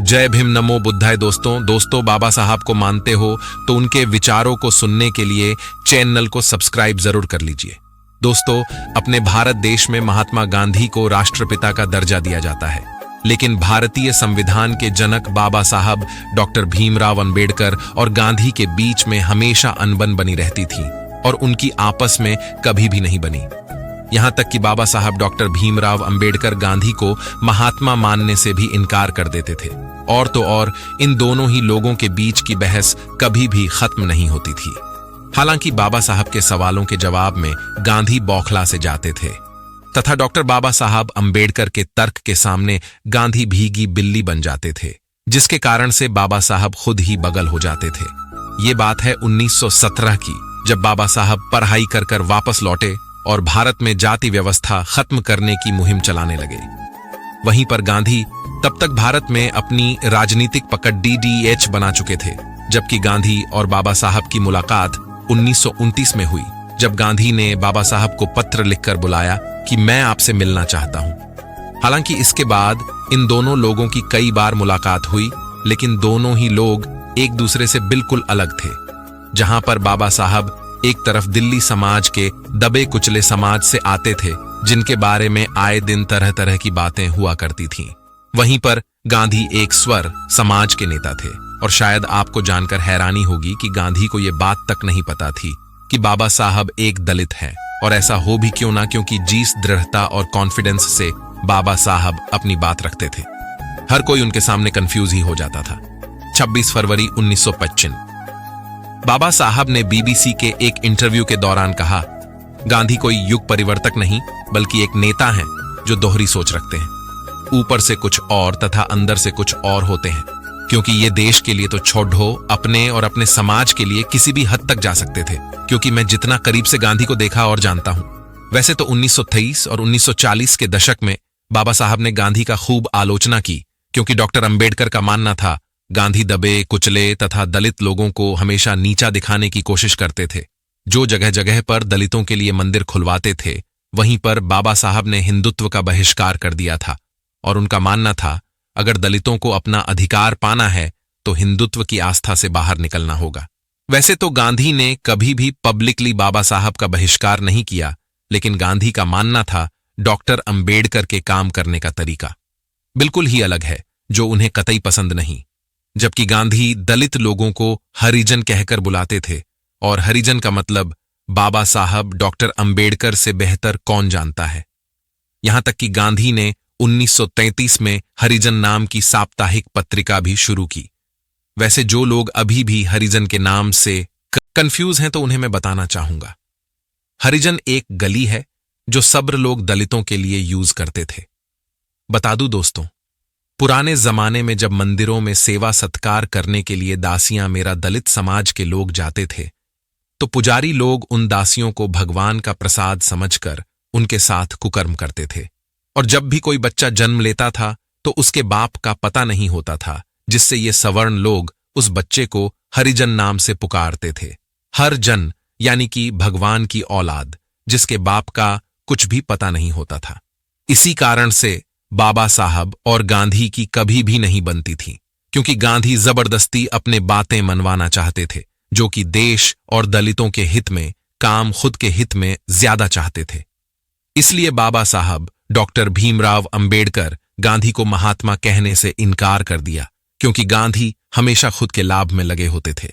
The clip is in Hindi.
जय भीम, नमो बुद्धाय। दोस्तों बाबा साहब को मानते हो तो उनके विचारों को सुनने के लिए चैनल को सब्सक्राइब जरूर कर लीजिए। दोस्तों, अपने भारत देश में महात्मा गांधी को राष्ट्रपिता का दर्जा दिया जाता है, लेकिन भारतीय संविधान के जनक बाबा साहब डॉक्टर भीमराव अंबेडकर और गांधी के बीच में हमेशा अनबन बनी रहती थी और उनकी आपस में कभी भी नहीं बनी। यहां तक कि बाबा साहब डॉक्टर भीमराव अंबेडकर गांधी को महात्मा मानने से भी इनकार कर देते थे। और तो और इन दोनों ही लोगों के बीच की बहस कभी भी खत्म नहीं होती थी। हालांकि बाबा साहब के सवालों के जवाब में गांधी बौखला से जाते थे तथा डॉक्टर बाबा साहब अंबेडकर के तर्क के सामने गांधी भीगी बिल्ली बन जाते थे, जिसके कारण से बाबा साहब खुद ही बगल हो जाते थे। ये बात है 1917 की, जब बाबा साहब पढ़ाई कर वापस लौटे और भारत में जाति व्यवस्था खत्म करने की मुहिम चलाने लगे। वहीं पर गांधी तब तक भारत में अपनी राजनीतिक पकड़ DDH बना चुके थे, जबकि गांधी और बाबा साहब की मुलाकात 1929 में हुई, जब गांधी ने बाबा साहब को पत्र लिखकर बुलाया कि मैं आपसे मिलना चाहता हूं। हालांकि इसके बाद इन दोनों लोगों की कई बार मुलाकात हुई, लेकिन दोनों ही लोग एक दूसरे से बिल्कुल अलग थे। जहां पर बाबा साहब एक तरफ दिल्ली समाज के दबे कुचले समाज से आते थे, जिनके बारे में आए दिन तरह तरह की बातें हुआ करती थीं। वहीं पर गांधी एक स्वर समाज के नेता थे, और शायद आपको जानकर हैरानी होगी कि गांधी को यह बात तक नहीं पता थी कि बाबा साहब एक दलित हैं। और ऐसा हो भी क्यों ना, क्योंकि जिस दृढ़ता और कॉन्फिडेंस से बाबा साहब अपनी बात रखते थे, हर कोई उनके सामने कंफ्यूज ही हो जाता था। 26 फरवरी 1925 बाबा साहब ने BBC के एक इंटरव्यू के दौरान कहा, गांधी कोई युग परिवर्तक नहीं बल्कि एक नेता हैं जो दोहरी सोच रखते हैं। ऊपर से कुछ और तथा अंदर से कुछ और होते हैं, क्योंकि ये देश के लिए तो छोड़ो, अपने और अपने समाज के लिए किसी भी हद तक जा सकते थे। क्योंकि मैं जितना करीब से गांधी को देखा और जानता हूं, वैसे तो 1923 और 1940 के दशक में बाबा साहब ने गांधी का खूब आलोचना की, क्योंकि डॉक्टर अंबेडकर का मानना था गांधी दबे कुचले तथा दलित लोगों को हमेशा नीचा दिखाने की कोशिश करते थे। जो जगह जगह पर दलितों के लिए मंदिर खुलवाते थे, वहीं पर बाबा साहब ने हिंदुत्व का बहिष्कार कर दिया था, और उनका मानना था अगर दलितों को अपना अधिकार पाना है तो हिंदुत्व की आस्था से बाहर निकलना होगा। वैसे तो गांधी ने कभी भी पब्लिकली बाबा साहब का बहिष्कार नहीं किया, लेकिन गांधी का मानना था डॉक्टर अंबेडकर के काम करने का तरीका बिल्कुल ही अलग है, जो उन्हें कतई पसंद नहीं। जबकि गांधी दलित लोगों को हरिजन कहकर बुलाते थे, और हरिजन का मतलब बाबा साहब डॉक्टर अंबेडकर से बेहतर कौन जानता है। यहां तक कि गांधी ने 1933 में हरिजन नाम की साप्ताहिक पत्रिका भी शुरू की। वैसे जो लोग अभी भी हरिजन के नाम से कंफ्यूज हैं, तो उन्हें मैं बताना चाहूंगा, हरिजन एक गली है जो सब्र लोग दलितों के लिए यूज करते थे। बता दूं दोस्तों, पुराने जमाने में जब मंदिरों में सेवा सत्कार करने के लिए दासियां मेरा दलित समाज के लोग जाते थे, तो पुजारी लोग उन दासियों को भगवान का प्रसाद समझकर उनके साथ कुकर्म करते थे। और जब भी कोई बच्चा जन्म लेता था तो उसके बाप का पता नहीं होता था, जिससे ये सवर्ण लोग उस बच्चे को हरिजन नाम से पुकारते थे। हर जन यानी कि भगवान की औलाद, जिसके बाप का कुछ भी पता नहीं होता था। इसी कारण से बाबा साहब और गांधी की कभी भी नहीं बनती थी, क्योंकि गांधी जबरदस्ती अपने बातें मनवाना चाहते थे, जो कि देश और दलितों के हित में काम खुद के हित में ज्यादा चाहते थे। इसलिए बाबा साहब डॉक्टर भीमराव अंबेडकर गांधी को महात्मा कहने से इनकार कर दिया, क्योंकि गांधी हमेशा खुद के लाभ में लगे होते थे।